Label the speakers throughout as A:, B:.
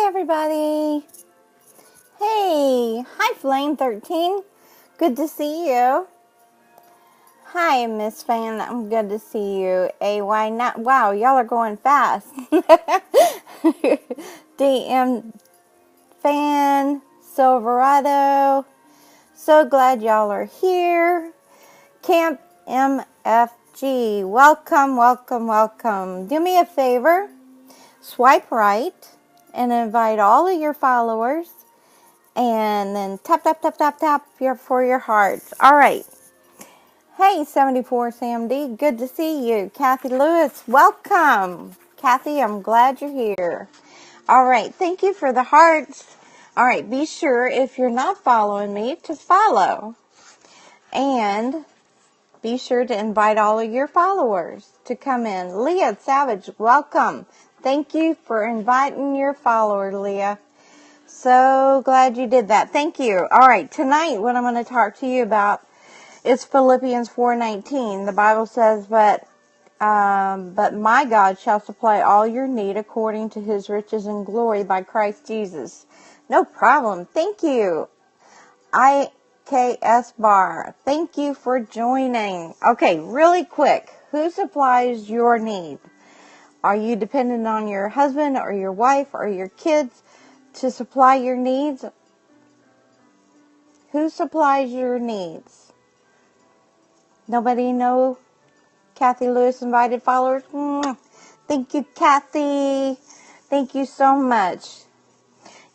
A: everybody. Hey, hi Flame 13. Good to see you. Hi Miss Fan, I'm good to see you. AY not wow, y'all are going fast. DM Fan, Silverado. So glad y'all are here. Camp MFG. Welcome, welcome, welcome. Do me a favor. Swipe right and invite all of your followers, and then tap, tap, tap, tap, tap for your hearts. All right. Hey, 74 Sam D, good to see you. Kathy Lewis, welcome. Kathy, I'm glad you're here. All right, thank you for the hearts. All right, be sure if you're not following me to follow. And be sure to invite all of your followers to come in. Leah Savage, welcome. Thank you for inviting your follower, Leah. So glad you did that. Thank you. All right, tonight what I'm going to talk to you about is Philippians 4:19. The Bible says, but my God shall supply all your need according to his riches and glory by Christ Jesus. No problem. Thank you. IKS Bar, thank you for joining. Okay, really quick. Who supplies your need? Are you dependent on your husband or your wife or your kids to supply your needs? Who supplies your needs? Nobody know? Kathy Lewis invited followers? Thank you, Kathy. Thank you so much.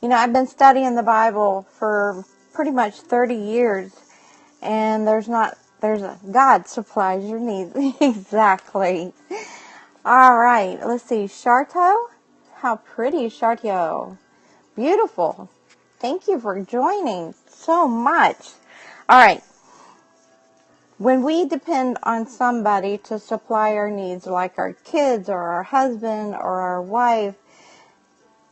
A: You know, I've been studying the Bible for pretty much 30 years, and God supplies your needs. Exactly. All right, let's see. Sharto? How pretty, Sharto. Beautiful. Thank you for joining so much. All right. When we depend on somebody to supply our needs, like our kids or our husband or our wife,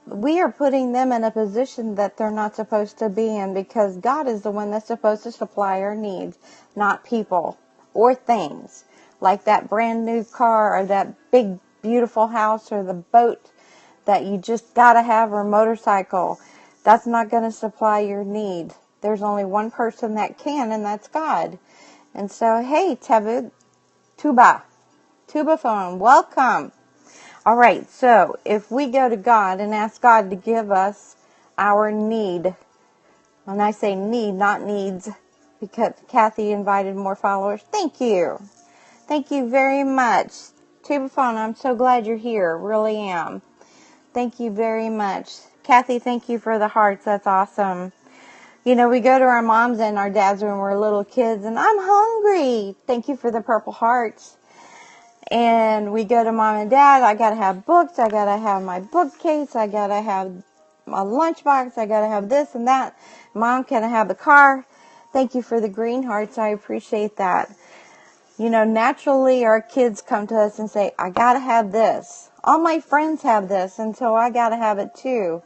A: we are putting them in a position that they're not supposed to be in, because God is the one that's supposed to supply our needs, not people or things. Like that brand new car or that big beautiful house or the boat that you just gotta have, or motorcycle. That's not going to supply your need. There's only one person that can, and that's God. And so, hey, Tuba phone, welcome. All right, so if we go to God and ask God to give us our need, when I say need, not needs, because Kathy invited more followers, thank you. Thank you very much. Tuba phone, I'm so glad you're here, really am. Thank you very much. Kathy, thank you for the hearts, that's awesome. You know, we go to our moms and our dads when we're little kids, and I'm hungry. Thank you for the purple hearts. And we go to mom and dad, I gotta have books, I gotta have my bookcase, I gotta have my lunchbox, I gotta have this and that. Mom, can I have the car? Thank you for the green hearts, I appreciate that. You know, naturally our kids come to us and say, I gotta have this. All my friends have this, and so I gotta have it too.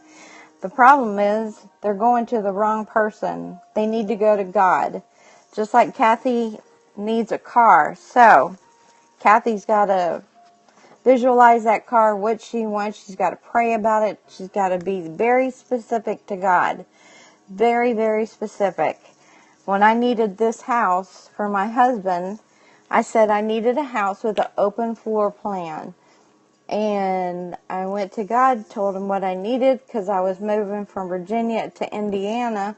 A: The problem is they're going to the wrong person. They need to go to God. Just like Kathy needs a car. So, Kathy's got to visualize that car, what she wants. She's got to pray about it. She's got to be very specific to God. Very, very specific. When I needed this house for my husband, I said I needed a house with an open floor plan. And I went to God, told him what I needed, because I was moving from Virginia to Indiana.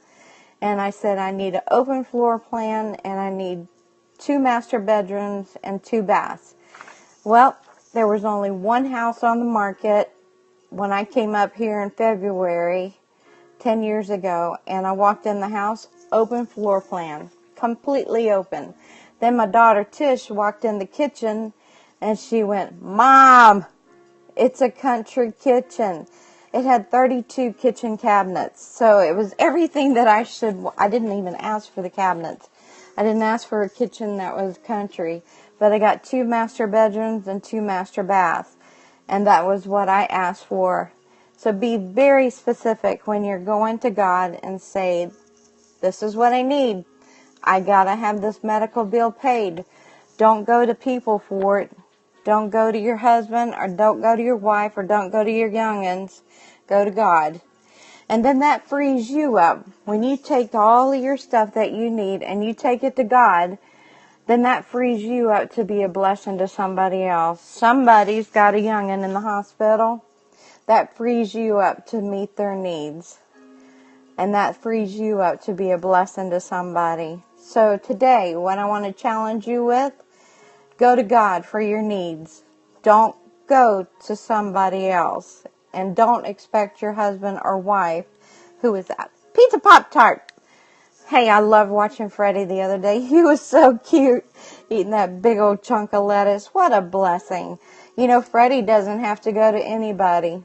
A: And I said I need an open floor plan, and I need 2 master bedrooms and 2 baths. Well, there was only one house on the market when I came up here in February 10 years ago, and I walked in the house, open floor plan, completely open. Then my daughter Tish walked in the kitchen, and she went, Mom, it's a country kitchen. It had 32 kitchen cabinets, so it was everything that I didn't even ask for the cabinets. I didn't ask for a kitchen that was country, but I got 2 master bedrooms and 2 master baths, and that was what I asked for. So be very specific when you're going to God and say, this is what I need. I gotta have this medical bill paid. Don't go to people for it. Don't go to your husband, or don't go to your wife, or don't go to your youngins. Go to God. And then that frees you up. When you take all of your stuff that you need and you take it to God, then that frees you up to be a blessing to somebody else. Somebody's got a youngin in the hospital. That frees you up to meet their needs. And that frees you up to be a blessing to somebody. So today, what I want to challenge you with, go to God for your needs. Don't go to somebody else. And don't expect your husband or wife, who is that? Pizza Pop-Tart. Hey, I loved watching Freddie the other day. He was so cute, eating that big old chunk of lettuce. What a blessing. You know, Freddie doesn't have to go to anybody.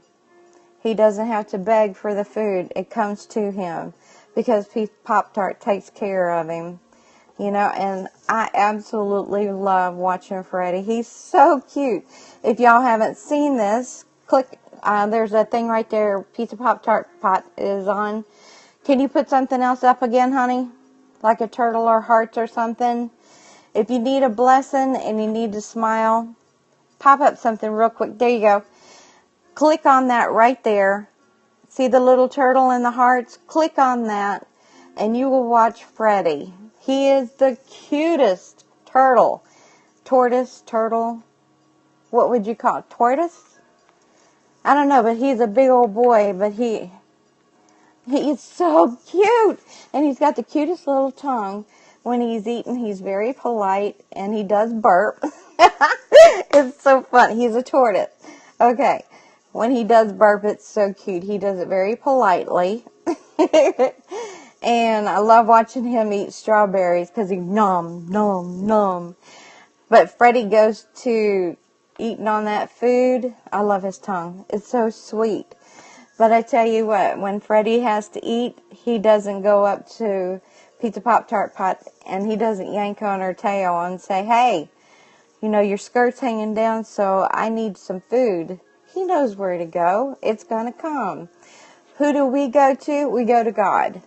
A: He doesn't have to beg for the food. It comes to him because Pop-Tart takes care of him. You know, and I absolutely love watching Freddie. He's so cute. If y'all haven't seen this, click. There's a thing right there. Pizza Pop-Tart pot is on. Can you put something else up again, honey? Like a turtle or hearts or something? If you need a blessing and you need to smile, pop up something real quick. There you go. Click on that right there. See the little turtle and the hearts? Click on that and you will watch Freddie. He is the cutest turtle. Tortoise, turtle. What would you call it? Tortoise? I don't know, but he's a big old boy, but he's so cute. And he's got the cutest little tongue. When he's eating, he's very polite, and he does burp. It's so fun. He's a tortoise. Okay. When he does burp, it's so cute. He does it very politely. And I love watching him eat strawberries because he nom, nom, nom. But Freddie goes to eating on that food. I love his tongue. It's so sweet. But I tell you what, when Freddie has to eat, he doesn't go up to Pizza Pop-Tart pot and he doesn't yank on her tail and say, hey, you know, your skirt's hanging down, so I need some food. He knows where to go. It's going to come. Who do we go to? We go to God.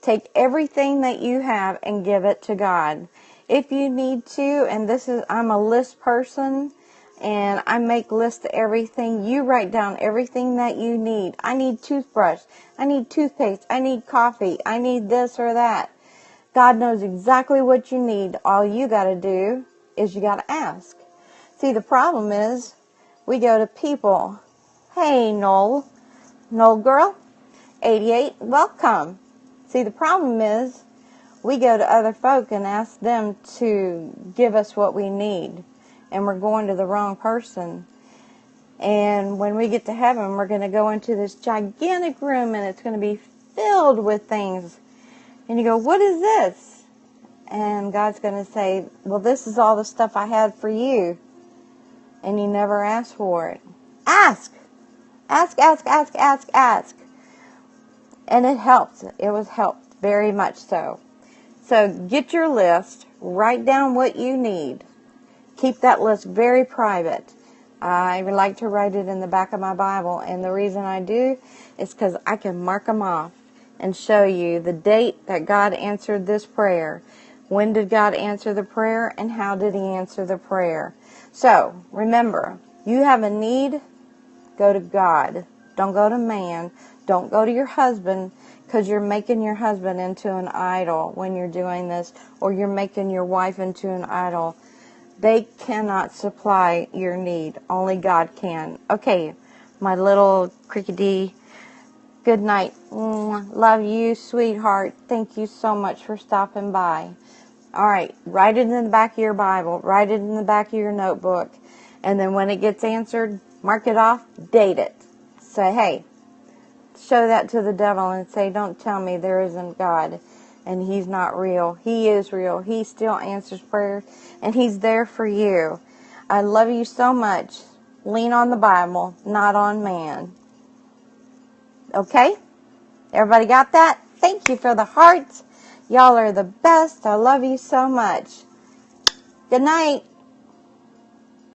A: Take everything that you have and give it to God. If you need to, and I'm a list person, and I make lists of everything. You write down everything that you need. I need toothbrush. I need toothpaste. I need coffee. I need this or that. God knows exactly what you need. All you got to do is you got to ask. See, the problem is we go to people. Hey, Noel girl, 88, welcome. See, the problem is we go to other folk and ask them to give us what we need. And we're going to the wrong person. And when we get to heaven, we're going to go into this gigantic room and it's going to be filled with things. And you go, what is this? And God's going to say, well, this is all the stuff I had for you. And you never asked for it. Ask. Ask, ask, ask, ask, ask. And it helps. It was helped very much so. So get your list. Write down what you need. Keep that list very private. I like to write it in the back of my Bible, and the reason I do is because I can mark them off and show you the date that God answered this prayer. When did God answer the prayer, and how did He answer the prayer? So, remember, you have a need, go to God. Don't go to man. Don't go to your husband, because you're making your husband into an idol when you're doing this, or you're making your wife into an idol. They cannot supply your need. Only God can. Okay, my little crickety, good night. Love you, sweetheart. Thank you so much for stopping by. All right, write it in the back of your Bible. Write it in the back of your notebook. And then when it gets answered, mark it off, date it. Say, hey, show that to the devil and say, don't tell me there isn't God. And He's not real. He is real. He still answers prayers. And He's there for you. I love you so much. Lean on the Bible, not on man. Okay? Everybody got that? Thank you for the hearts. Y'all are the best. I love you so much. Good night.